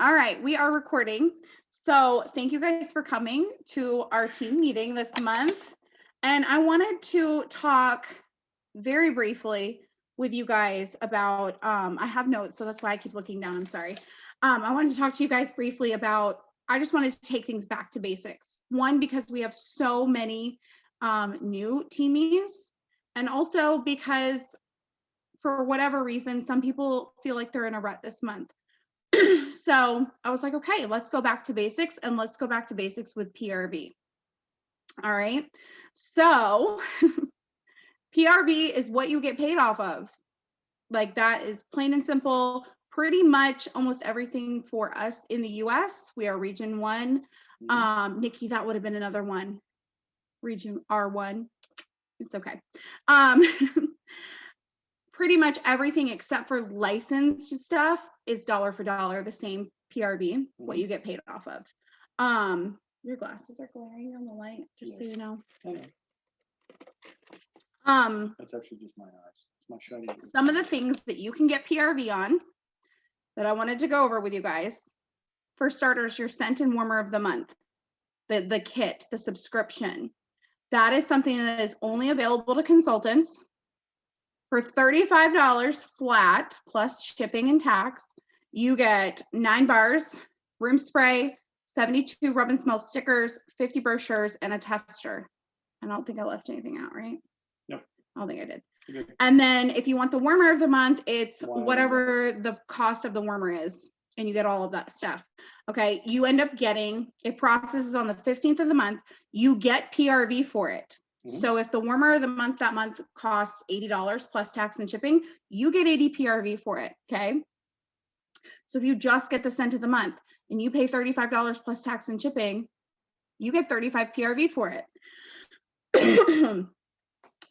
All right, we are recording. So thank you guys for coming to our team meeting this month. And I wanted to talk very briefly with you guys about, I have notes, so that's why I keep looking down, I'm sorry. I wanted to talk to you guys briefly about, I just wanted to take things back to basics. One, because we have so many new teamies, and also because for whatever reason, some people feel like they're in a rut this month. So I was like, okay, let's go back to basics, and let's go back to basics with PRV. All right. So PRV is what you get paid off of. Like, that is plain and simple. Pretty much almost everything for us in the US. We are region 1. Nikki, that would have been another one. Region R1. It's okay. Pretty much everything except for licensed stuff is dollar for dollar, the same PRV, what you get paid off of. Your glasses are glaring on the light, just so you know. That's actually just my eyes. It's my shiny. Some of the things that you can get PRV on that I wanted to go over with you guys. For starters, your scent and warmer of the month, the kit, the subscription. That is something that is only available to consultants. For $35 flat plus shipping and tax, you get 9 bars, room spray, 72 rub and smell stickers, 50 brochures, and a tester. I don't think I left anything out, right? No. I don't think I did. Okay. And then if you want the warmer of the month, it's whatever the cost of the warmer is, and you get all of that stuff. Okay, you end up getting, it processes on the 15th of the month, you get PRV for it. So if the warmer of the month that month costs $80 plus tax and shipping, you get 80 PRV for it, okay? So if you just get the scent of the month and you pay $35 plus tax and shipping, you get 35 PRV for it.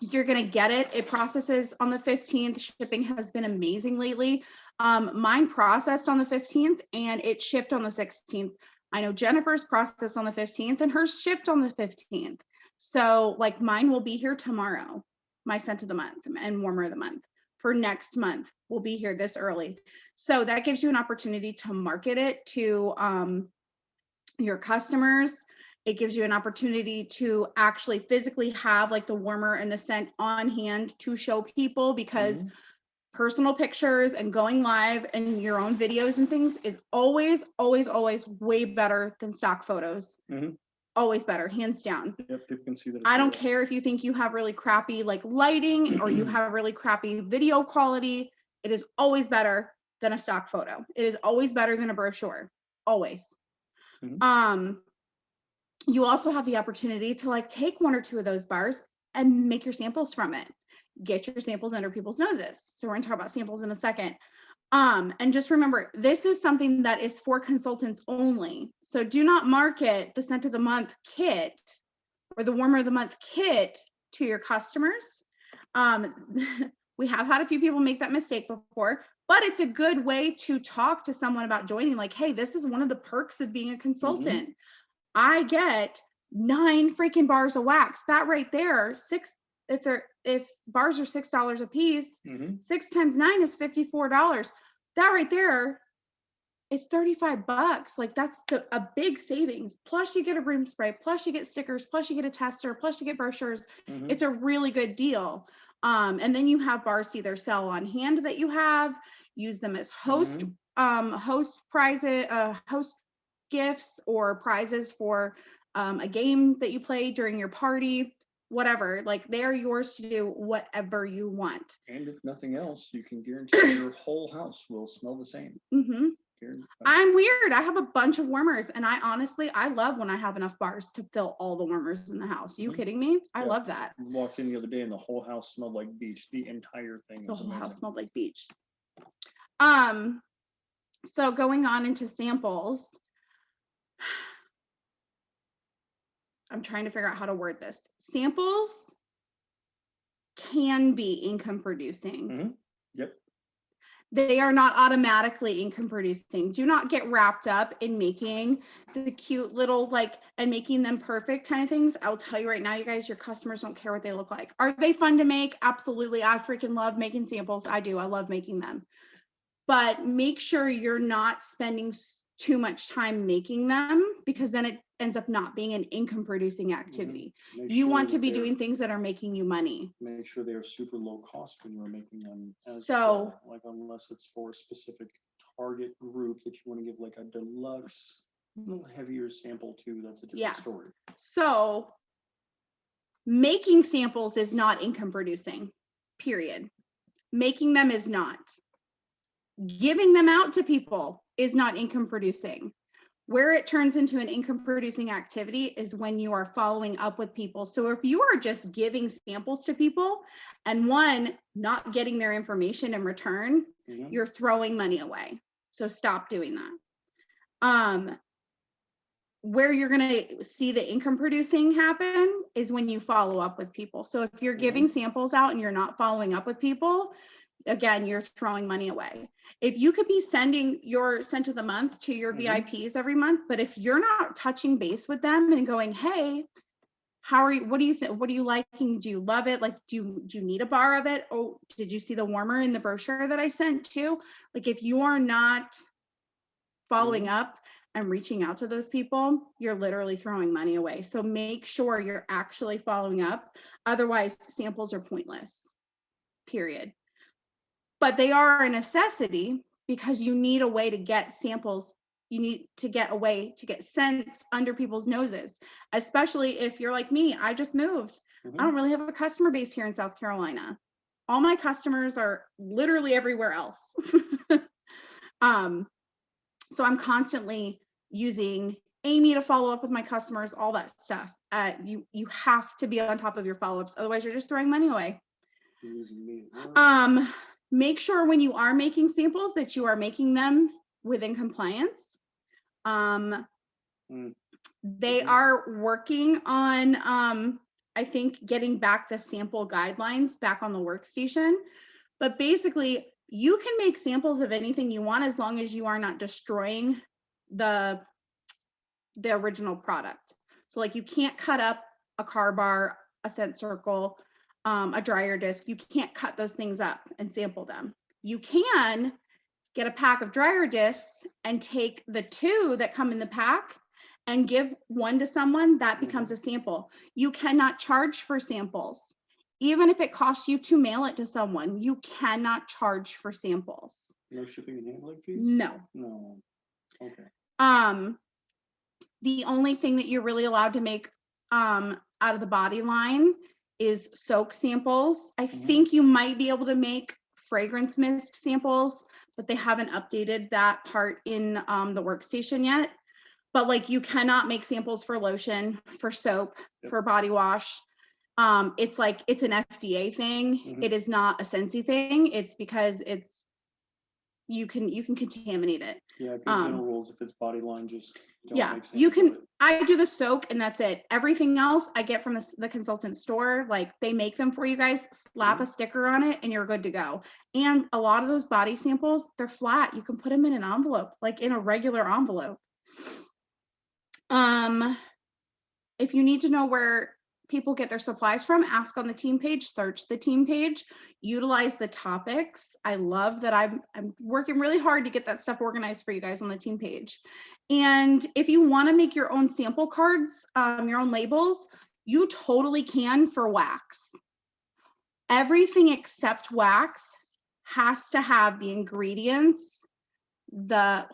You're gonna get it. It processes on the 15th. Shipping has been amazing lately. Mine processed on the 15th and it shipped on the 16th. I know Jennifer's processed on the 15th and hers shipped on the 15th. So like mine will be here tomorrow, my scent of the month and warmer of the month for next month will be here this early. So that gives you an opportunity to market it to your customers. It gives you an opportunity to actually physically have like the warmer and the scent on hand to show people, because personal pictures and going live and your own videos and things is always, always, always way better than stock photos. Always better, hands down. Yep, people can see that. I don't care if you think you have really crappy like lighting or you have really crappy video quality. It is always better than a stock photo. It is always better than a brochure. Always. You also have the opportunity to like take 1 or 2 of those bars and make your samples from it. Get your samples under people's noses. So we're gonna talk about samples in a second. And just remember, this is something that is for consultants only. So do not market the scent of the month kit or the warmer of the month kit to your customers. We have had a few people make that mistake before, but it's a good way to talk to someone about joining. Like, hey, this is one of the perks of being a consultant. I get 9 freaking bars of wax. That right there, if bars are $6 a piece, 6 times 9 is $54. That right there is $35. Like that's a big savings. Plus you get a room spray, plus you get stickers, plus you get a tester, plus you get brochures. It's a really good deal. And then you have bars to either sell on hand that you have, use them as host prizes, host gifts or prizes for a game that you play during your party. Whatever, like they are yours to do whatever you want. And if nothing else, you can guarantee your whole house will smell the same. I'm weird. I have a bunch of warmers, and I love when I have enough bars to fill all the warmers in the house. Are you kidding me? I love that. I walked in the other day and the whole house smelled like beach. The entire thing. The whole house smelled like beach. So going on into samples. I'm trying to figure out how to word this. Samples can be income producing. Yep. They are not automatically income producing. Do not get wrapped up in making the cute little and making them perfect kind of things. I'll tell you right now, you guys, your customers don't care what they look like. Are they fun to make? Absolutely. I freaking love making samples. I do. I love making them. But make sure you're not spending too much time making them, because then it ends up not being an income producing activity. Make You sure want to that be they're- doing things that are making you money. Make sure they are super low cost when you're making them as So- well. Like unless it's for a specific target group that you want to give like a deluxe, little heavier sample to, that's a different Yeah. story. So making samples is not income producing, period. Making them is not. Giving them out to people is not income producing. Where it turns into an income producing activity is when you are following up with people. So if you are just giving samples to people and one, not getting their information in return, Mhm. you're throwing money away. So stop doing that. Where you're going to see the income producing happen is when you follow up with people. So if you're giving samples out and you're not following up with people, again, you're throwing money away. If you could be sending your scent of the month to your VIPs every month, but if you're not touching base with them and going, hey, how are you? What do you think? What are you liking? Do you love it? Like, do you need a bar of it? Oh, did you see the warmer in the brochure that I sent too? Like, if you are not following up and reaching out to those people, you're literally throwing money away. So make sure you're actually following up. Otherwise, samples are pointless, period. But they are a necessity because you need a way to get samples. You need to get a way to get scents under people's noses, especially if you're like me. I just moved. I don't really have a customer base here in South Carolina. All my customers are literally everywhere else. So I'm constantly using Amy to follow up with my customers, all that stuff. You have to be on top of your follow-ups. Otherwise, you're just throwing money away. Make sure when you are making samples that you are making them within compliance. They are working on, I think, getting back the sample guidelines back on the workstation. But basically, you can make samples of anything you want as long as you are not destroying the original product. So like you can't cut up a car bar, a scent circle, a dryer disc. You can't cut those things up and sample them. You can get a pack of dryer discs and take the 2 that come in the pack and give one to someone. That becomes a sample. You cannot charge for samples. Even if it costs you to mail it to someone, you cannot charge for samples. No shipping and handling fees? No. No. Okay. The only thing that you're really allowed to make out of the body line is soak samples. I think you might be able to make fragrance mist samples, but they haven't updated that part in the workstation yet. But like you cannot make samples for lotion, for soap, for body wash. It's like, it's an FDA thing. It is not a Scentsy thing. It's because it's, you can contaminate it. Yeah, good general rules. If it's body line, just don't make sense. You can, I do the soak and that's it. Everything else I get from the consultant store. Like they make them for you guys, slap a sticker on it and you're good to go. And a lot of those body samples, they're flat. You can put them in an envelope, like in a regular envelope. If you need to know where people get their supplies from, ask on the team page, search the team page, utilize the topics. I love that I'm working really hard to get that stuff organized for you guys on the team page. And if you want to make your own sample cards, your own labels, you totally can for wax. Everything except wax has to have the ingredients, the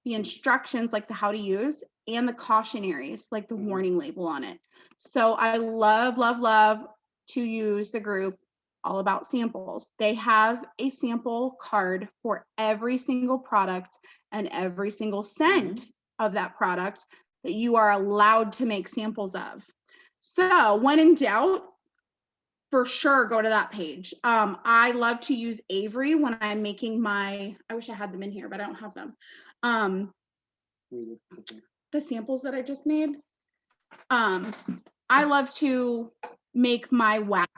instructions, like the how to use, and the cautionaries, like the warning label on it. So I love to use the group All About Samples. They have a sample card for every single product and every single scent of that product that you are allowed to make samples of. So when in doubt, for sure, go to that page. I love to use Avery when I'm making my, I wish I had them in here, but I don't have them. The samples that I just made. I love to make my wax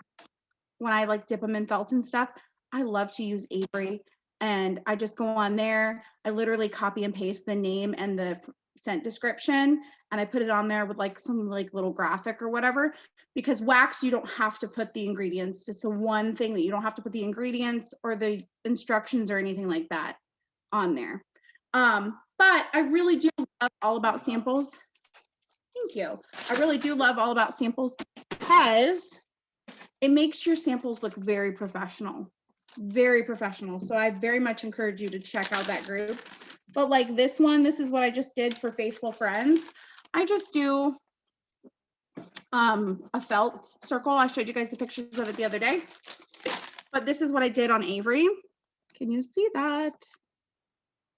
when I like dip them in felt and stuff. I love to use Avery and I just go on there. I literally copy and paste the name and the scent description and I put it on there with like some like little graphic or whatever, because wax, you don't have to put the ingredients. It's the one thing that you don't have to put the ingredients or the instructions or anything like that on there. But I really do love all about samples. Thank you. I really do love all about samples because it makes your samples look very professional. Very professional. So I very much encourage you to check out that group. But like this one, this is what I just did for Faithful Friends. I just do a felt circle. I showed you guys the pictures of it the other day. But this is what I did on Avery. Can you see that?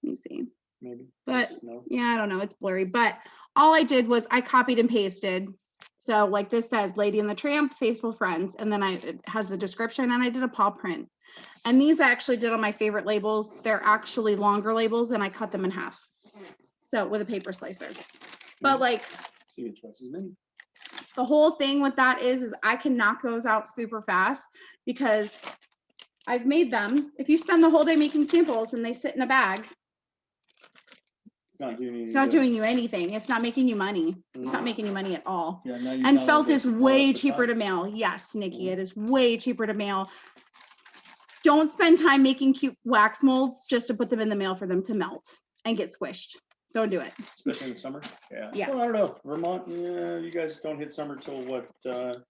Let me see. Maybe. But Yes, no. yeah, I don't know. It's blurry. But all I did was I copied and pasted. So like this says Lady and the Tramp, Faithful Friends. And then it has the description and I did a paw print. And these I actually did on my favorite labels. They're actually longer labels and I cut them in half. So with a paper slicer. But like So you get twice as many. the whole thing with that is I can knock those out super fast because I've made them. If you spend the whole day making samples and they sit in a bag, it's not doing you anything. It's not making you money. It's not making you money at all. Yeah, and felt is way cheaper to mail. Yes, Nikki, it is way cheaper to mail. Don't spend time making cute wax molds just to put them in the mail for them to melt and get squished. Don't do it. Especially in the summer. Yeah. Yeah. Well, I don't know. Vermont, yeah, you guys don't hit summer till what?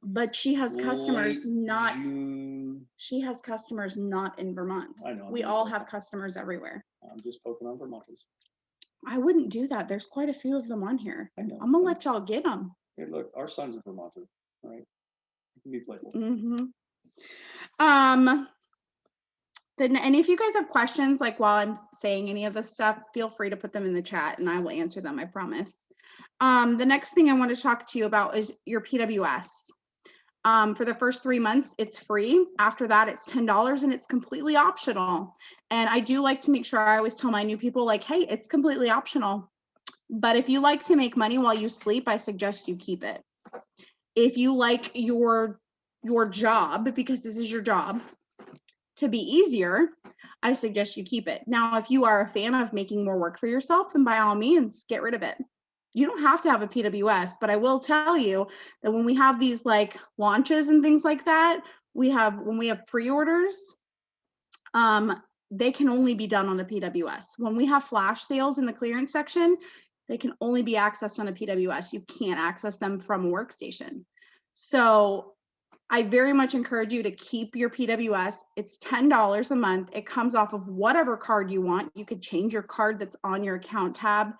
But she has customers not. June. She has customers not in Vermont. I know. We all have customers everywhere. I'm just poking on Vermonters. I wouldn't do that. There's quite a few of them on here. I know. I'm gonna let y'all get them. Hey, look, our son's a Vermonter, right? He can be playful. Then, and if you guys have questions, like while I'm saying any of this stuff, feel free to put them in the chat and I will answer them, I promise. The next thing I want to talk to you about is your PWS. For the first 3 months, it's free. After that, it's $10 and it's completely optional. And I do like to make sure I always tell my new people like, hey, it's completely optional. But if you like to make money while you sleep, I suggest you keep it. If you like your job, because this is your job, to be easier, I suggest you keep it. Now, if you are a fan of making more work for yourself, then by all means, get rid of it. You don't have to have a PWS, but I will tell you that when we have these like launches and things like that, when we have pre-orders, they can only be done on the PWS. When we have flash sales in the clearance section, they can only be accessed on a PWS. You can't access them from a workstation. So I very much encourage you to keep your PWS. It's $10 a month. It comes off of whatever card you want. You could change your card that's on your account tab.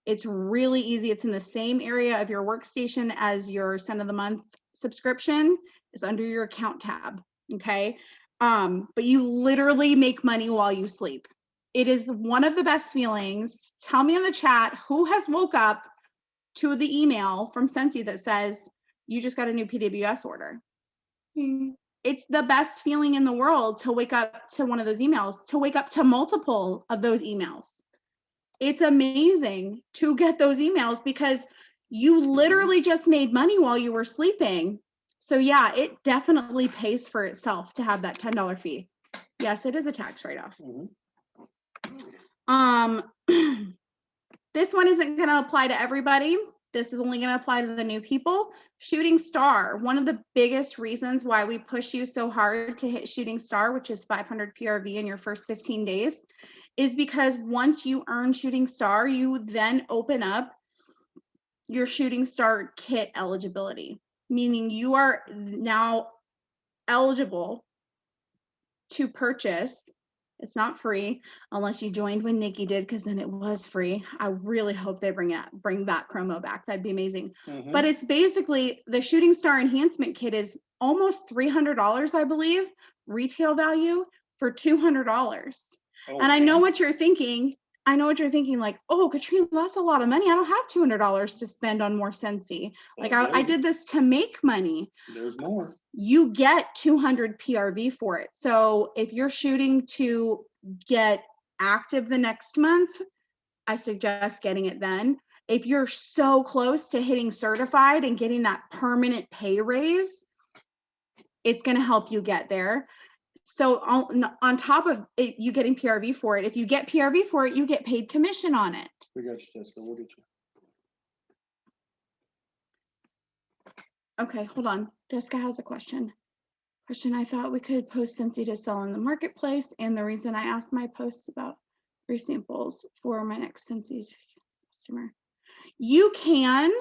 It's really easy. It's in the same area of your workstation as your cent of the month subscription. It's under your account tab, okay? But you literally make money while you sleep. It is one of the best feelings. Tell me in the chat who has woke up to the email from Scentsy that says, you just got a new PWS order. It's the best feeling in the world to wake up to one of those emails, to wake up to multiple of those emails. It's amazing to get those emails because you literally just made money while you were sleeping. So yeah, it definitely pays for itself to have that $10 fee. Yes, it is a tax write-off. This one isn't going to apply to everybody. This is only going to apply to the new people. Shooting Star, one of the biggest reasons why we push you so hard to hit Shooting Star, which is 500 PRV in your first 15 days, is because once you earn Shooting Star, you then open up your Shooting Star kit eligibility, meaning you are now eligible to purchase. It's not free unless you joined when Nikki did, because then it was free. I really hope they bring that promo back. That'd be amazing. But it's basically the Shooting Star Enhancement Kit is almost $300, I believe, retail value for $200. Oh, and I know what you're thinking. I know what you're thinking, like, oh, Katrina, that's a lot of money. I don't have $200 to spend on more Scentsy. Like, I did this to make money. There's more. You get 200 PRV for it. So if you're shooting to get active the next month, I suggest getting it then. If you're so close to hitting certified and getting that permanent pay raise, it's going to help you get there. So on top of it, you getting PRV for it, if you get PRV for it, you get paid commission on it. We got you, Jessica. We'll get you. Okay, hold on. Jessica has a question. I thought we could post Scentsy to sell in the marketplace, and the reason I asked my posts about free samples for my next Scentsy customer. You can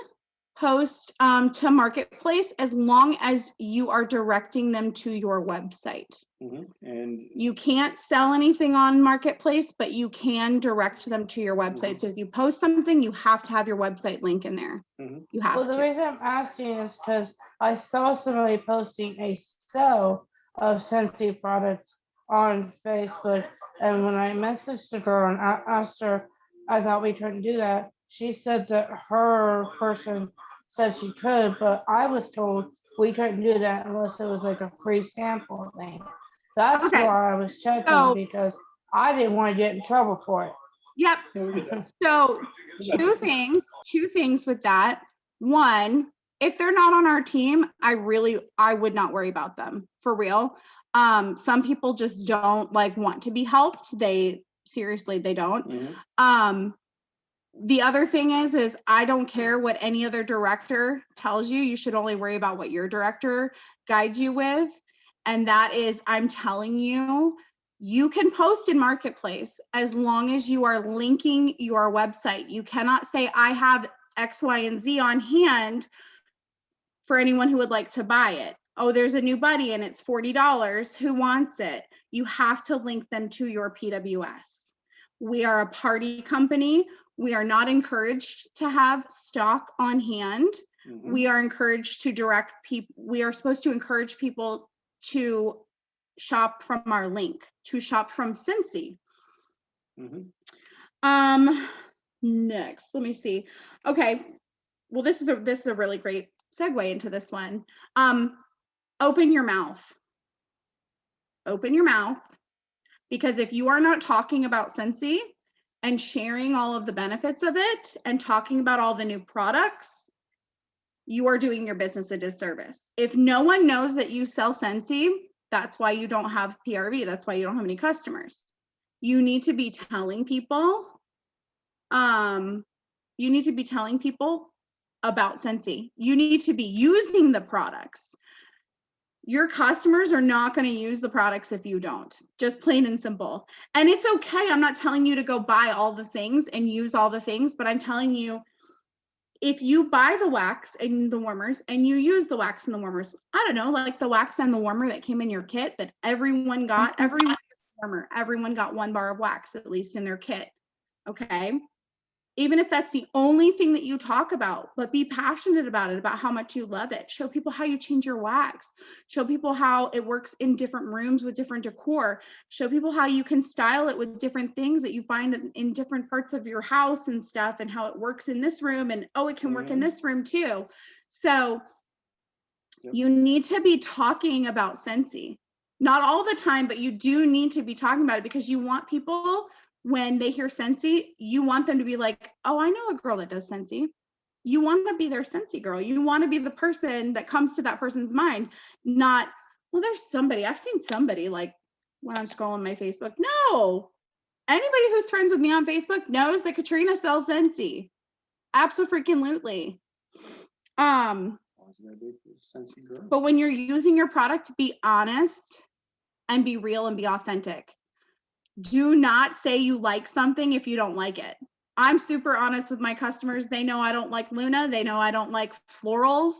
post to Marketplace as long as you are directing them to your website. And you can't sell anything on Marketplace, but you can direct them to your website. So if you post something, you have to have your website link in there. You have Well, the to. reason I'm asking is because I saw somebody posting a sale of Scentsy products on Facebook, and when I messaged the girl and I asked her, I thought we couldn't do that. She said that her person said she could, but I was told we couldn't do that unless it was like a free sample thing. That's Okay. why I was checking So- because I didn't want to get in trouble for it. Yep. yeah, we get that. So two things with that. One, if they're not on our team, I would not worry about them, for real. Some people just don't want to be helped. They don't. The other thing is I don't care what any other director tells you. You should only worry about what your director guides you with. And that is, I'm telling you, you can post in Marketplace as long as you are linking your website. You cannot say, I have X, Y, and Z on hand for anyone who would like to buy it. Oh, there's a new buddy and it's $40. Who wants it? You have to link them to your PWS. We are a party company. We are not encouraged to have stock on hand. We are encouraged to direct people. We are supposed to encourage people to shop from our link, to shop from Scentsy. Next, let me see. Okay, well, this is a really great segue into this one. Open your mouth. Open your mouth, because if you are not talking about Scentsy and sharing all of the benefits of it and talking about all the new products, you are doing your business a disservice. If no one knows that you sell Scentsy, that's why you don't have PRV. That's why you don't have any customers. You need to be telling people. You need to be telling people about Scentsy. You need to be using the products. Your customers are not going to use the products if you don't, just plain and simple. And it's okay. I'm not telling you to go buy all the things and use all the things, but I'm telling you, if you buy the wax and the warmers and you use the wax and the warmers, I don't know, like the wax and the warmer that came in your kit that everyone got, everyone got 1 bar of wax, at least in their kit. Okay. Even if that's the only thing that you talk about, but be passionate about it, about how much you love it. Show people how you change your wax. Show people how it works in different rooms with different decor. Show people how you can style it with different things that you find in different parts of your house and stuff, and how it works in this room, and oh, it can work in this room too. So you need to be talking about Scentsy. Not all the time, but you do need to be talking about it, because you want people, when they hear Scentsy, you want them to be like, oh, I know a girl that does Scentsy. You want to be their Scentsy girl. You want to be the person that comes to that person's mind, not, well, there's somebody, I've seen somebody, like when I'm scrolling my Facebook. No, anybody who's friends with me on Facebook knows that Katrina sells Scentsy. Absolutely. But when you're using your product, be honest and be real and be authentic. Do not say you like something if you don't like it. I'm super honest with my customers. They know I don't like Luna. They know I don't like florals.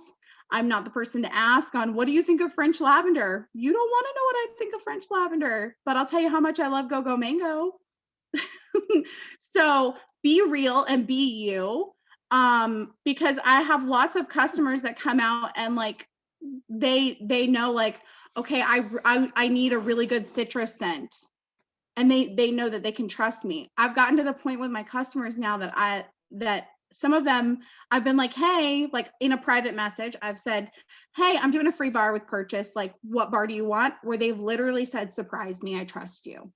I'm not the person to ask on, what do you think of French lavender? You don't want to know what I think of French lavender, but I'll tell you how much I love Go-Go Mango. So be real and be you. Because I have lots of customers that come out and like, they know like, okay, I need a really good citrus scent. And they know that they can trust me. I've gotten to the point with my customers now that some of them, I've been like, hey, like in a private message, I've said, hey, I'm doing a free bar with purchase. Like, what bar do you want? Where they've literally said, surprise me, I trust you.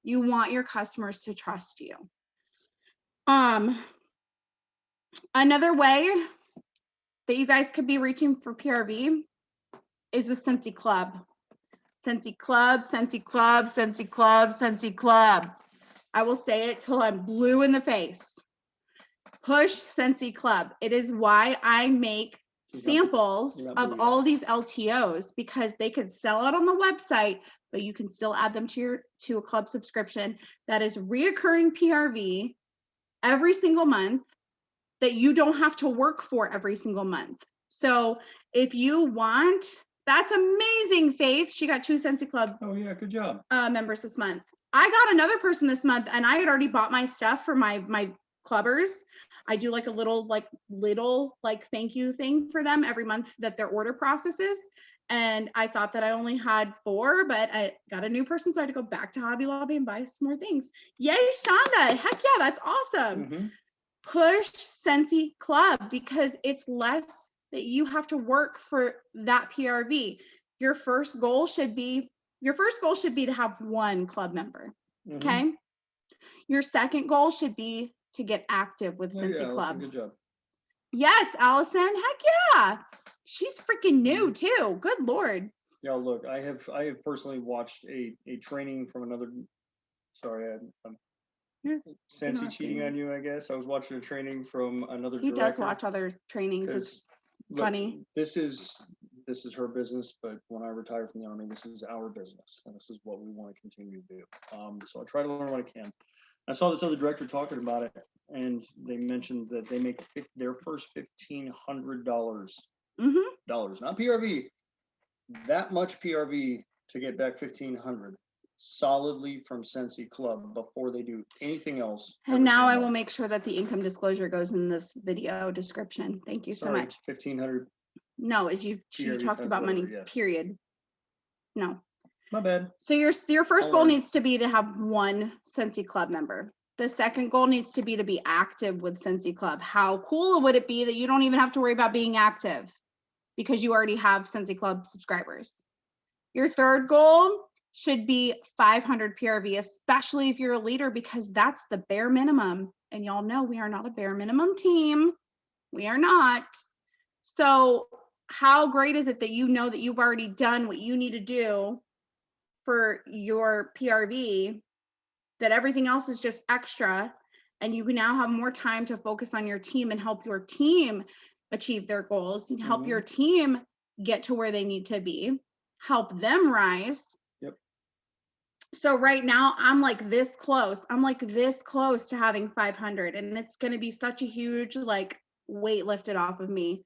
You want your customers to trust you. Another way that you guys could be reaching for PRV is with Scentsy Club. Scentsy Club, Scentsy Club, Scentsy Club, Scentsy Club. I will say it till I'm blue in the face. Push Scentsy Club. It is why I make samples you're not of booty all these LTOs because they could sell out on the website, but you can still add them to a club subscription that is reoccurring PRV every single month that you don't have to work for every single month. So if you want, that's amazing, Faith. She got 2 Scentsy Club Oh yeah, good job. members this month. I got another person this month and I had already bought my stuff for my clubbers. I do like a little thank you thing for them every month that their order processes. And I thought that I only had 4, but I got a new person, so I had to go back to Hobby Lobby and buy some more things. Yay, Shonda. Heck yeah, that's awesome. Mhm. Push Scentsy Club because it's less that you have to work for that PRV. Your first goal should be to have 1 club member. Mhm. Okay. Your second goal should be to get active with Oh, Scentsy yeah, Allison, Club. good job. Yes, Allison. Heck yeah. She's freaking new Mhm. too. Good Lord. Yeah, look, I have personally watched a training from another. Sorry, I'm Yeah, Sensi have to, cheating yeah. on you, I guess. I was watching a training from another He director. does watch other trainings. It's Look, funny. This is her business, but when I retire from the Army, this is our business, and this is what we want to continue to do. So I try to learn what I can. I saw this other director talking about it, and they mentioned that they make their first $1,500 Mm-hmm. not PRV, that much PRV to get back 1,500 solidly from Scentsy Club before they do anything else. And now I will make sure that the income disclosure goes in this video description. Thank you so much. 1,500. No, you PRV talked times about money, whatever, yes. period. No. My bad. So your first I'll goal learn. needs to be to have 1 Scentsy Club member. The second goal needs to be active with Scentsy Club. How cool would it be that you don't even have to worry about being active because you already have Scentsy Club subscribers? Your third goal should be 500 PRV, especially if you're a leader, because that's the bare minimum. And y'all know we are not a bare minimum team. We are not. So how great is it that you know that you've already done what you need to do for your PRV, that everything else is just extra, and you can now have more time to focus on your team and help your team achieve their goals and help your team get to where they need to be, help them rise. Yep. So right now I'm like this close. I'm like this close to having 500, and it's going to be such a huge weight lifted off of me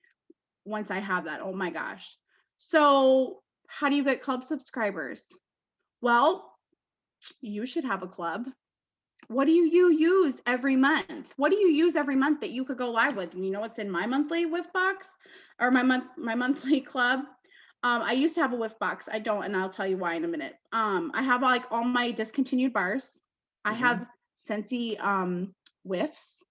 once I have that. Oh my gosh. So how do you get club subscribers? Well, you should have a club. What do you use every month? What do you use every month that you could go live with? And you know what's in my monthly whiff box or my monthly club? I used to have a whiff box. I don't, and I'll tell you why in a minute. I have all my discontinued bars. I have Scentsy whiffs.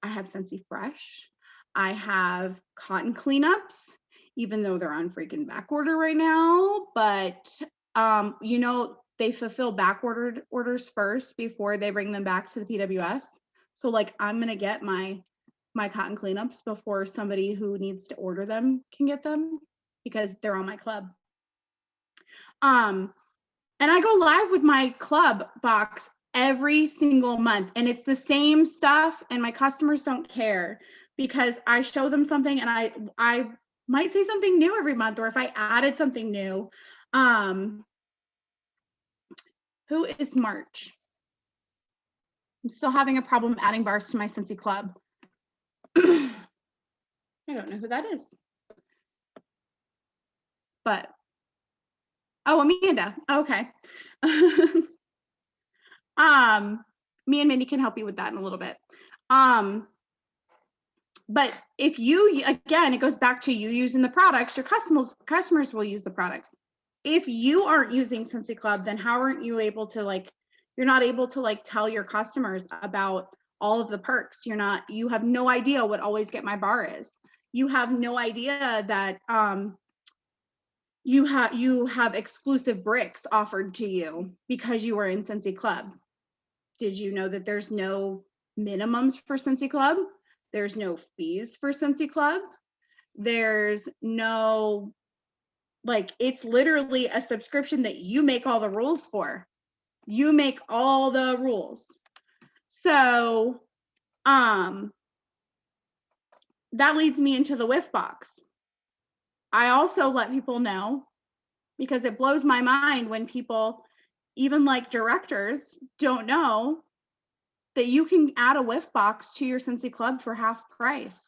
I have Scentsy Fresh. I have cotton cleanups, even though they're on freaking back order right now. But they fulfill back orders first before they bring them back to the PWS. So I'm gonna get my cotton cleanups before somebody who needs to order them can get them, because they're on my club. And I go live with my club box every single month, and it's the same stuff, and my customers don't care because I show them something, and I might say something new every month, or if I added something new. Who is March? I'm still having a problem adding bars to my Scentsy Club. I don't know who that is. But, oh, Amanda. Okay. Me and Mindy can help you with that in a little bit. But if you, again, it goes back to you using the products, your customers will use the products. If you aren't using Scentsy Club, then how aren't you able to you're not able to tell your customers about all of the perks. You have no idea what Always Get My Bar is. You have no idea that you have exclusive bricks offered to you because you were in Scentsy Club. Did you know that there's no minimums for Scentsy Club? There's no fees for Scentsy Club. There's no, it's literally a subscription that you make all the rules for. You make all the rules. So, that leads me into the whiff box. I also let people know, because it blows my mind when people, even like directors, don't know that you can add a whiff box to your Scentsy Club for half price.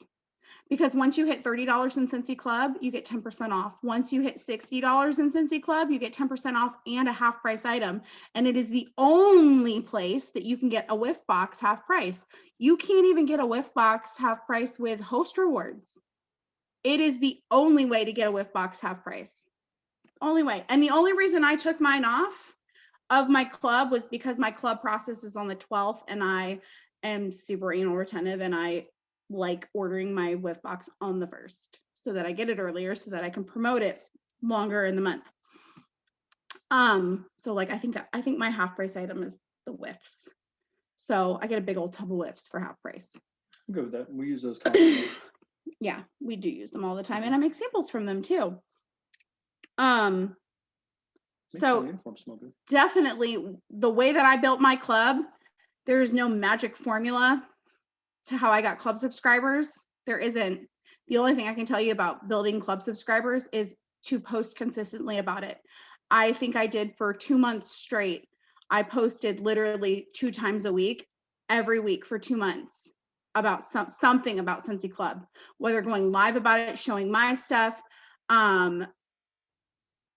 Because once you hit $30 in Scentsy Club, you get 10% off. Once you hit $60 in Scentsy Club, you get 10% off and a half price item. And it is the only place that you can get a whiff box half price. You can't even get a whiff box half price with host rewards. It is the only way to get a whiff box half price. Only way. And the only reason I took mine off of my club was because my club process is on the 12th and I am super anal retentive and I like ordering my whiff box on the 1st so that I get it earlier so that I can promote it longer in the month. So like I think my half price item is the whiffs. So I get a big old tub of whiffs for half price. I'm good with that. We use those constantly. Yeah, we do use them all the time and I make samples from them too. Makes So my uniform smell good. definitely the way that I built my club, there's no magic formula to how I got club subscribers. There isn't. The only thing I can tell you about building club subscribers is to post consistently about it. I think I did for 2 months straight. I posted literally 2 times a week, every week for 2 months about something about Scentsy Club, whether going live about it, showing my stuff,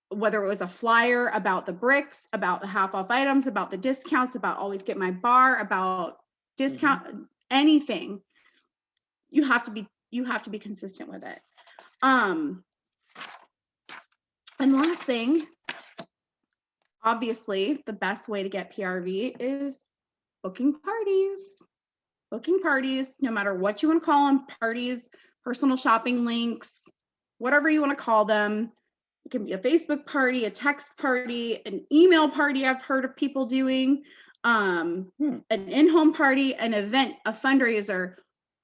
whether it was a flyer about the bricks, about the half off items, about the discounts, about always get my bar, about discount, anything. You have to be consistent with it. And the last thing, obviously, the best way to get PRV is booking parties. Booking parties, no matter what you want to call them, parties, personal shopping links, whatever you want to call them. It can be a Facebook party, a text party, an email party I've heard of people doing, an in-home party, an event, a fundraiser,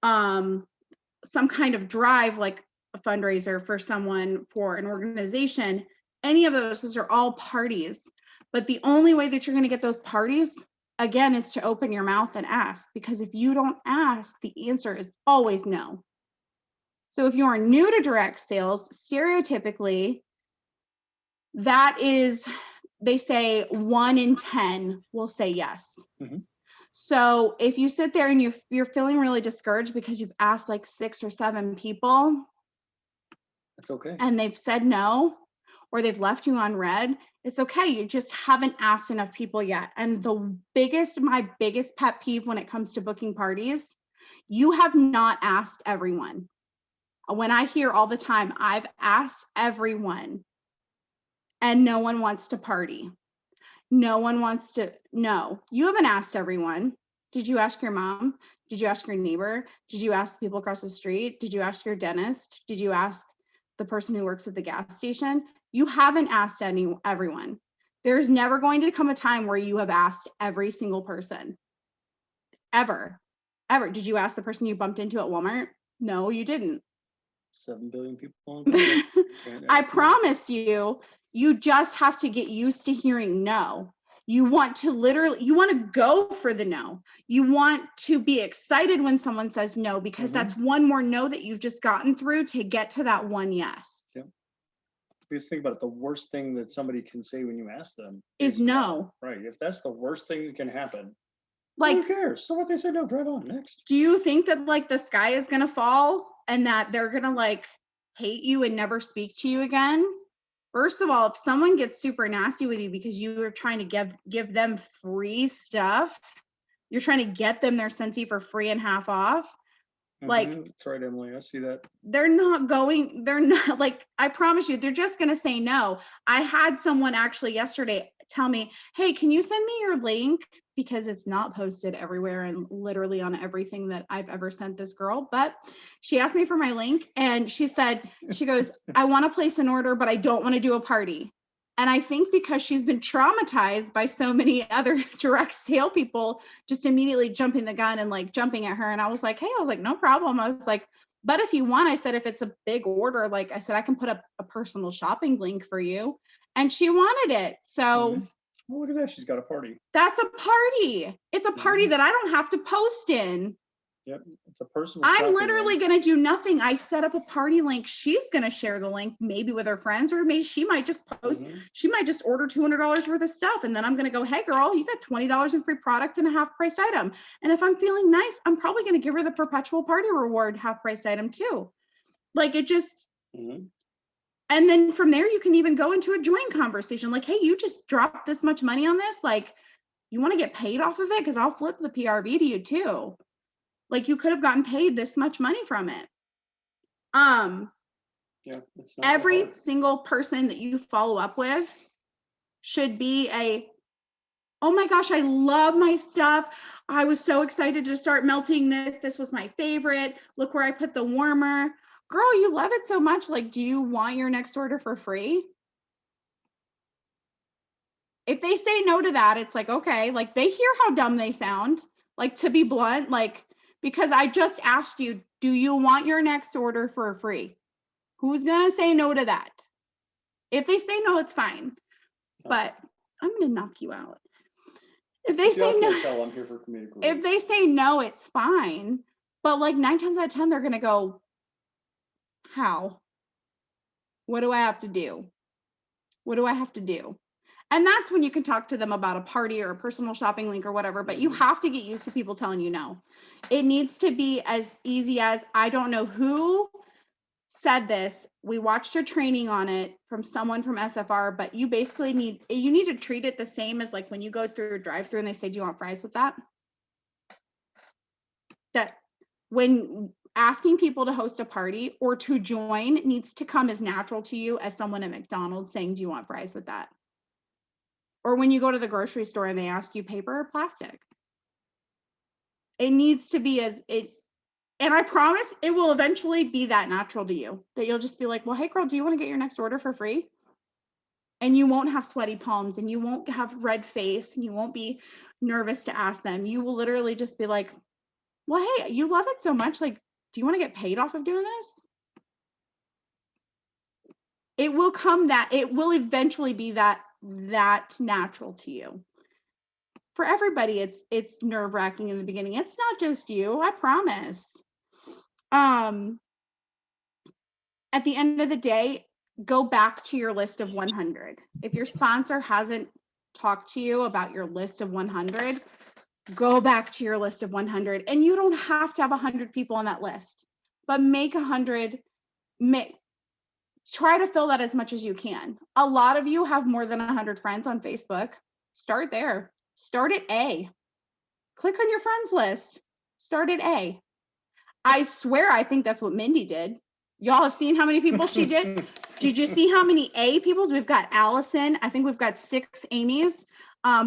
some kind of drive like a fundraiser for someone, for an organization. Any of those are all parties. But the only way that you're going to get those parties, again, is to open your mouth and ask. Because if you don't ask, the answer is always no. So if you are new to direct sales, stereotypically, that is, they say 1 in 10 will say yes. So if you sit there and you're feeling really discouraged because you've asked like 6 or 7 people, that's okay, and they've said no, or they've left you on red, it's okay. You just haven't asked enough people yet. And my biggest pet peeve when it comes to booking parties, you have not asked everyone. When I hear all the time, I've asked everyone, and no one wants to party. No one wants to. No, you haven't asked everyone. Did you ask your mom? Did you ask your neighbor? Did you ask people across the street? Did you ask your dentist? Did you ask the person who works at the gas station? You haven't asked everyone. There's never going to come a time where you have asked every single person. Ever. Did you ask the person you bumped into at Walmart? No, you didn't. 7 billion people on the planet. I promise you, you just have to get used to hearing no. You want to go for the no. You want to be excited when someone says no, because that's one more no that you've just gotten through to get to that one yes. Yeah. Because think about it, the worst thing that somebody can say when you ask them is no. Right. If that's the worst thing that can happen, like, who cares? So what they say, no, drive on next. Do you think that like the sky is gonna fall and that they're gonna like hate you and never speak to you again? First of all, if someone gets super nasty with you because you are trying to give them free stuff, you're trying to get them their Scentsy for free and half off. Like, that's right, Emily. I see that. They're not like, I promise you, they're just going to say no. I had someone actually yesterday tell me, hey, can you send me your link? Because it's not posted everywhere and literally on everything that I've ever sent this girl. But she asked me for my link and she goes, I want to place an order, but I don't want to do a party. And I think because she's been traumatized by so many other direct sale people just immediately jumping the gun and like jumping at her. And I was like, no problem. I was like, but if you want, I said, if it's a big order, like I said, I can put up a personal shopping link for you. And she wanted it. So well, look at that. She's got a party. That's a party. It's a party that I don't have to post in. Yep, it's a personal. I'm shopping literally link. going to do nothing. I set up a party link. She's going to share the link, maybe with her friends, or maybe she might just post. She might just order $200 worth of stuff. And then I'm going to go, hey, girl, you got $20 in free product and a half price item. And if I'm feeling nice, I'm probably going to give her the perpetual party reward half price item too. Like it just, and then from there, you can even go into a joint conversation. Like, hey, you just dropped this much money on this. Like, you want to get paid off of it? Because I'll flip the PRV to you too. Like you could have gotten paid this much money from it. Yeah, it's not Every single person that you follow up with should be oh my gosh, I love my stuff. I was so excited to start melting this. This was my favorite. Look where I put the warmer. Girl, you love it so much. Like, do you want your next order for free? If they say no to that, it's like, okay, like they hear how dumb they sound. Like, to be blunt, like, because I just asked you, do you want your next order for free? Who's going to say no to that? If they say no, it's fine. But I'm going to knock you out. If they say no, I'm here for comedic relief. if they say no, it's fine. But like 9 times out of 10, they're going to go, how? What do I have to do? What do I have to do? And that's when you can talk to them about a party or a personal shopping link or whatever, but you have to get used to people telling you no. It needs to be as easy as, I don't know who said this. We watched a training on it from someone from SFR, but you basically need to treat it the same as like when you go through a drive-through and they say, do you want fries with that? That when asking people to host a party or to join needs to come as natural to you as someone at McDonald's saying, do you want fries with that? Or when you go to the grocery store and they ask you paper or plastic. It needs to be and I promise it will eventually be that natural to you that you'll just be like, well, hey girl, do you want to get your next order for free? And you won't have sweaty palms and you won't have red face and you won't be nervous to ask them. You will literally just be like, well, hey, you love it so much. Like, do you want to get paid off of doing this? It will eventually be that natural to you. For everybody, it's nerve-wracking in the beginning. It's not just you, I promise. At the end of the day, go back to your list of 100. If your sponsor hasn't talked to you about your list of 100, go back to your list of 100. And you don't have to have 100 people on that list, but make 100, try to fill that as much as you can. A lot of you have more than 100 friends on Facebook. Start there. Start at A. Click on your friends list. Start at A. I swear, I think that's what Mindy did. Y'all have seen how many people she did? Did you see how many A peoples? We've got Allison. I think we've got 6 Amy's.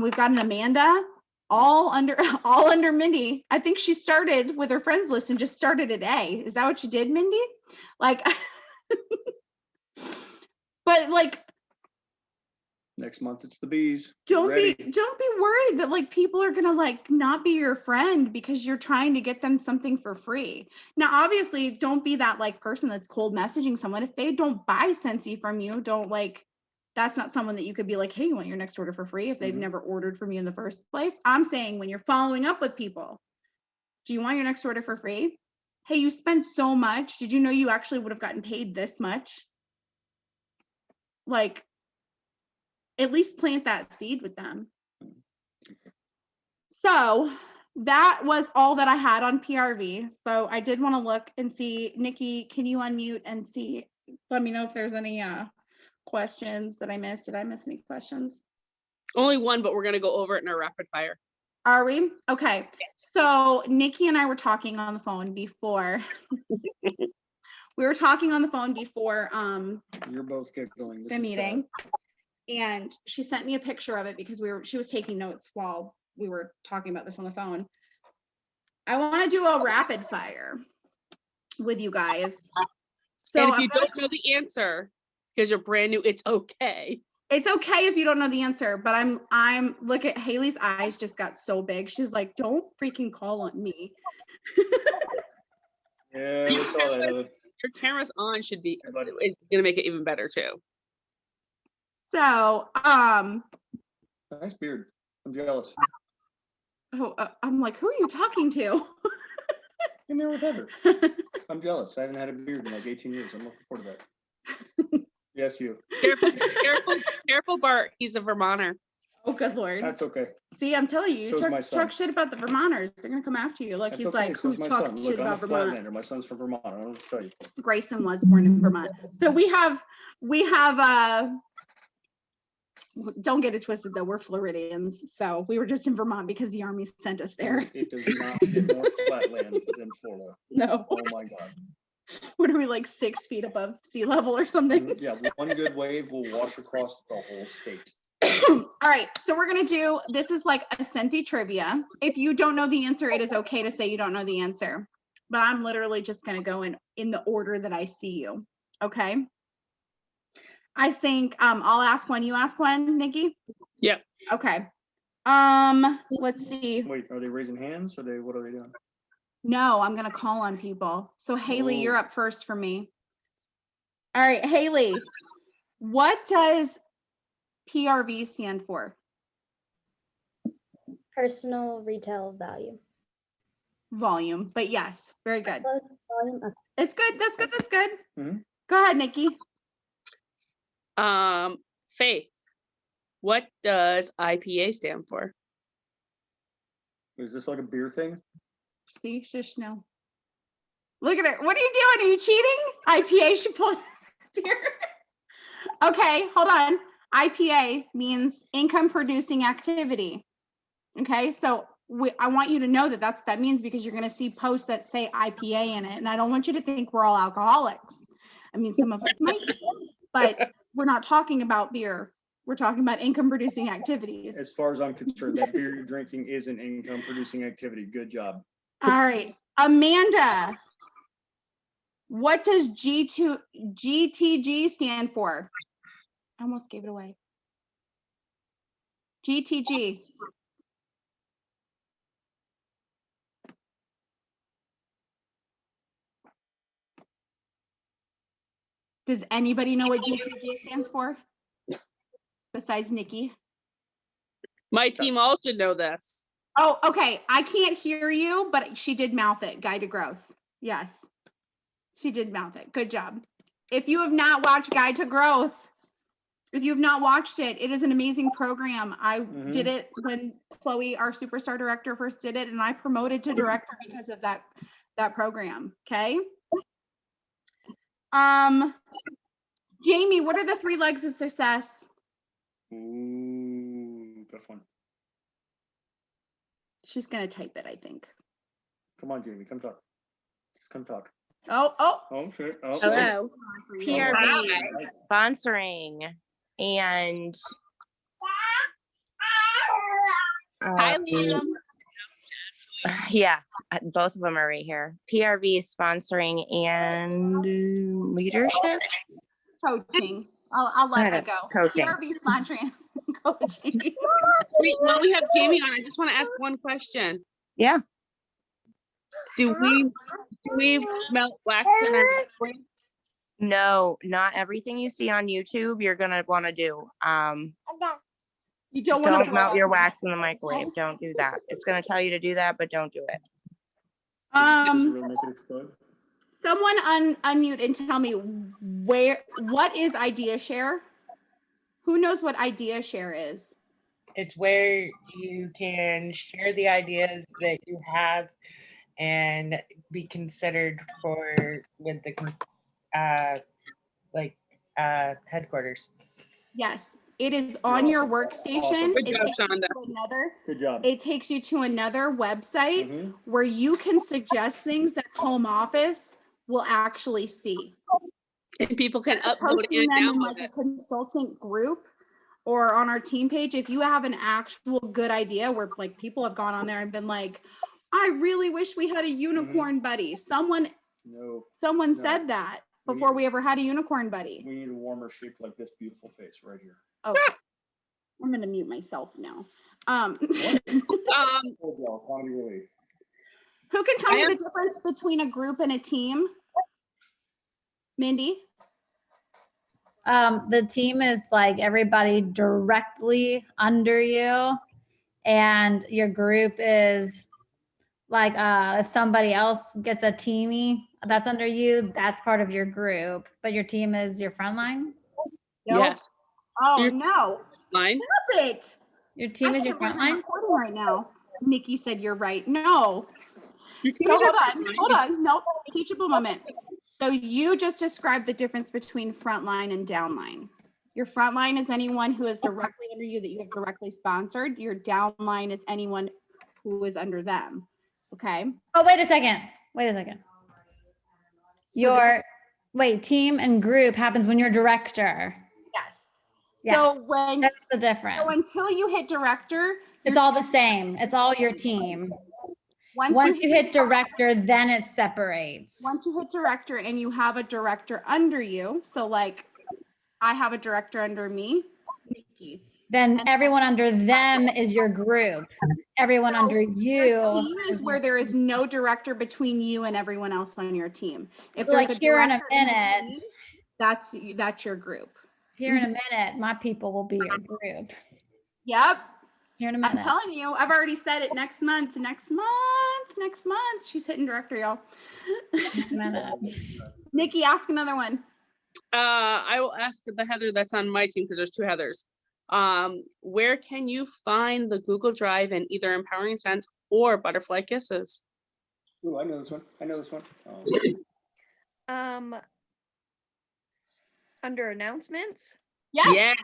We've got an Amanda, all under Mindy. I think she started with her friends list and just started at A. Is that what you did, Mindy? Like, but like, next month it's the bees. don't be worried that like people are gonna like not be your friend because you're trying to get them something for free. Now, obviously, don't be that like person that's cold messaging someone. If they don't buy Scentsy from you, don't like, that's not someone that you could be like, hey, you want your next order for free if they've never ordered from you in the first place. I'm saying when you're following up with people, do you want your next order for free? Hey, you spent so much. Did you know you actually would have gotten paid this much? Like, at least plant that seed with them. So that was all that I had on PRV. So I did want to look and see, Nikki, can you unmute and see, let me know if there's any questions that I missed. Did I miss any questions? Only one, but we're going to go over it in our rapid fire. Are we? Okay. So Nikki and I were talking on the phone before. We were talking on the phone before You're both giggling. the meeting. And she sent me a picture of it because she was taking notes while we were talking about this on the phone. I want to do a rapid fire with you guys. So and if you don't know the answer because you're brand new, it's okay. It's okay if you don't know the answer, but I'm look at Haley's eyes just got so big. She's like, don't freaking call on me. Yeah, we saw that. Your camera's on is gonna make it even better too. So, Nice beard. I'm jealous. I'm like, who are you talking to? Came there with Heather. I'm jealous. I haven't had a beard in like 18 years. I'm looking forward to that. Yes, you. Careful, Bart. He's a Vermonter. Oh, good Lord. That's okay. See, I'm telling you, So's you my talk, son. talk shit about the Vermonters. They're going to come after you. Look, That's he's okay. like, So's who's my talking son. shit Look, I'm a about Vermont? Flatlander. My son's from Vermont. I don't know what to tell you. Grayson was born in Vermont. So we have, don't get it twisted though, we're Floridians. So we were just in Vermont because the Army sent us there. It does not get more flatland than Florida. No. Oh my God. What are we, like 6 feet above sea level or something? Yeah, one good wave will wash across the whole state. All right, so we're gonna do, this is like a Senti trivia. If you don't know the answer, it is okay to say you don't know the answer. But I'm literally just gonna go in the order that I see you, okay? I think I'll ask one, you ask one, Nikki? Yep. Okay. Let's see. Wait, are they raising hands or what are they doing? No, I'm gonna call on people. So Haley, you're Oh. up first for me. All right, Haley, what does PRV stand for? Personal retail value. Volume, but yes, very good. Volume. Okay. It's good. That's good. That's good. Mhm. Go ahead, Nikki. Faith. What does IPA stand for? Is this like a beer thing? See, shush, no. Look at her. What are you doing? Are you cheating? IPA should pull beer. Okay, hold on. IPA means income producing activity. Okay, so I want you to know that that means, because you're going to see posts that say IPA in it, and I don't want you to think we're all alcoholics. I mean, some of us might be, but we're not talking about beer. We're talking about income producing activities. As far as I'm concerned, that beer you're drinking is an income producing activity. Good job. All right, Amanda, what does GTG stand for? I almost gave it away. GTG. Does anybody know what GTG stands for? Besides Nikki? My team all should know this. Oh, okay. I can't hear you, but she did mouth it. Guide to Growth. Yes. She did mouth it. Good job. If you have not watched Guide to Growth, if you've not watched it, it is an amazing program. I did it when Chloe, our superstar director, first did it, and I promoted to director because of that program. Okay. Jamie, what are the 3 legs of success? Ooh, tough one. She's gonna type it, I think. Come on, Jamie, come talk. Just come talk. Oh. Oh, shit. Oh, Hello. PRV. PRV sponsoring and Hi, Liam. yeah, both of them are right here. PRV sponsoring and leadership. Coaching. I'll let that go. Coaching. PRV sponsoring coaching. Wait, while we have Jamie on, I just want to ask one question. Yeah. Do we melt wax in our microwave? No, not everything you see on YouTube you're gonna want to do. You don't want Don't melt your wax in the microwave. Don't do that. It's gonna tell you to do that, but don't do it. Does it really make it explode? Someone unmute and tell me what is Idea Share? Who knows what Idea Share is? It's where you can share the ideas that you have and be considered with the headquarters. Yes, it is on your workstation. Awesome. Good It job, takes you Shonda. to another. Good job. It takes you to another website Mhm. where you can suggest things that home office will actually see. And people can upload Posting and them in download like a it. consultant group or on our team page. If you have an actual good idea where like people have gone on there and been like, I really wish we had a unicorn buddy. Someone No, said that before we ever had a unicorn buddy. we need a warmer shape like this beautiful face right here. Oh, I'm gonna mute myself now. Full jaw, quantity relief. Who can tell me the difference between a group and a team? Mindy? The team is like everybody directly under you, and your group is Like if somebody else gets a teamie that's under you, that's part of your group, but your team is your frontline? Nope. Yes. Oh, Your no. line. Stop it. Your team is your can't believe I'm frontline? recording right now. Nikki said you're right. No. Your team So is your hold frontline. on. Nope. Teachable moment. So you just described the difference between frontline and downline. Your frontline is anyone who is directly under you that you have directly sponsored. Your downline is anyone who is under them. Okay. Oh, wait a second. Wait a second. Your team and group happens when you're director. Yes. Yes. So when That's the difference. so until you hit director, It's all the same. It's all your team. once Once you hit director, then it separates. once you hit director and you have a director under you, so like I have a director under me, Nikki. Then everyone under them is your group. Everyone under you. Your team is where there is no director between you and everyone else on your team. If So there's like a here in a director in minute, between, that's your group. here in a minute, my people will be your group. Yep. Here in a I'm minute. telling you, I've already said it next month. She's hitting director, y'all. Next minute. Nikki, ask another one. I will ask the Heather that's on my team because there's two Heathers. Where can you find the Google Drive in either Empowering Sense or Butterfly Kisses? Ooh, I know this one. Under announcements. Yes. Yeah.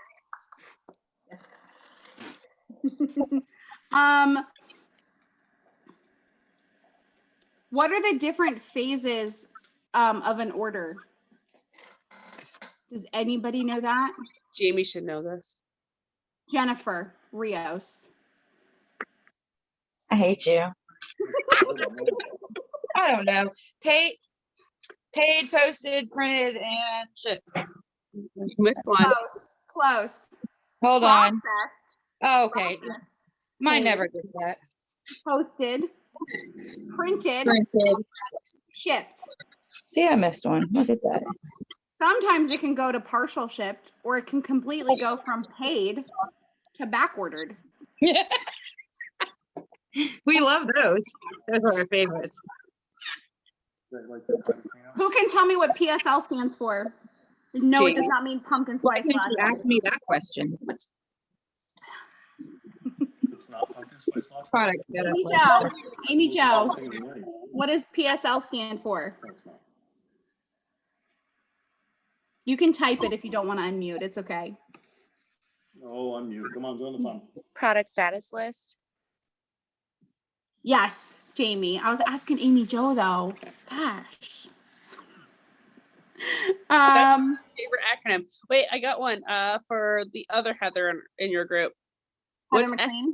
What are the different phases of an order? Does anybody know that? Jamie should know this. Jennifer Rios. I hate you. I don't know. Paid, posted, printed, and shipped. Missed one. Close. Hold on. Processed, Oh, okay. Mine paid, never did that. posted, printed, shipped. See, I missed one. Look at that. Sometimes it can go to partial shipped, or it can completely go from paid to back ordered. We love those. Those are our favorites. Who can tell me what PSL stands for? No, it does not mean pumpkin Why spice didn't you latte. ask me that question? It's not pumpkin spice latte. Products got us Amy Jo, what does PSL stand for? No, it's not. You can type it if you don't want to unmute. It's okay. Oh, unmute. Come on, join the fun. Product status list. Yes, Jamie. I was asking Amy Jo though. Gosh. Favorite acronym. Wait, I got one. For the other Heather in your group. Heather What's McLean?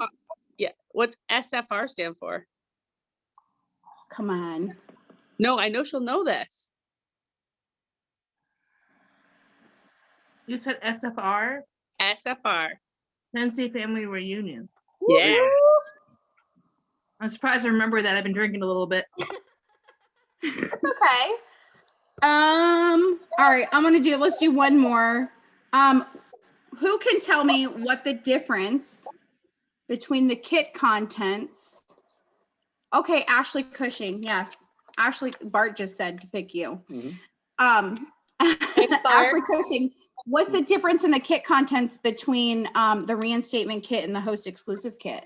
What's SFR stand for? Come on. No, I know she'll know this. You said SFR, SFR. Sensi Family Reunion. Yeah. I'm surprised I remember that. I've been drinking a little bit. It's okay. All right, let's do one more. Who can tell me what the difference between the kit contents? Okay, Ashley Cushing. Yes. Bart just said to pick you. Ashley Cushing, what's the difference in the kit contents between the reinstatement kit and the host exclusive kit?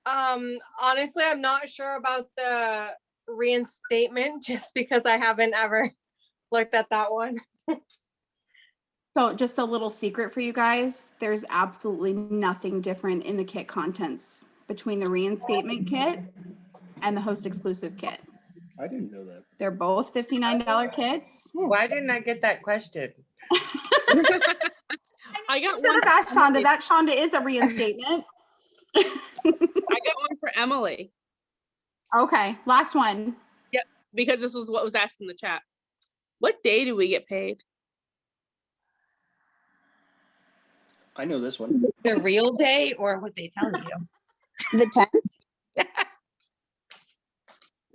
Honestly, I'm not sure about the reinstatement just because I haven't ever looked at that one. So just a little secret for you guys, there's absolutely nothing different in the kit contents between the reinstatement kit and the host exclusive kit. I didn't know that. They're both $59 kits. Why didn't I get that question? I got Should one. have asked Shonda. That Shonda is a reinstatement. I got one for Emily Okay, last one. because this was what was asked in the chat. What day do we get paid? I know this one. The real day or what they tell you? The 10th?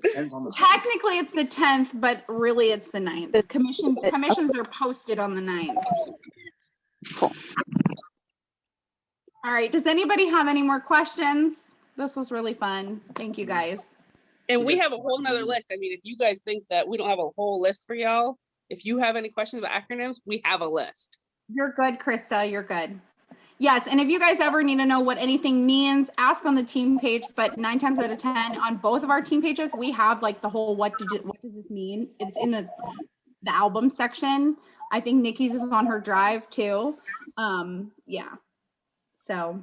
Depends on the. Technically, it's the 10th, but really it's the 9th. The commissions are posted on the 9th. All right, does anybody have any more questions? This was really fun. Thank you guys. And we have a whole nother list. I mean, if you guys think that we don't have a whole list for y'all, if you have any questions about acronyms, we have a list. You're good, Krista. You're good. Yes, and if you guys ever need to know what anything means, ask on the team page. But 9 times out of 10, on both of our team pages, we have like the whole what does this mean? It's in the album section. I think Nikki's is on her drive too. Yeah. So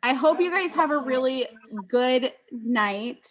I hope you guys have a really good night.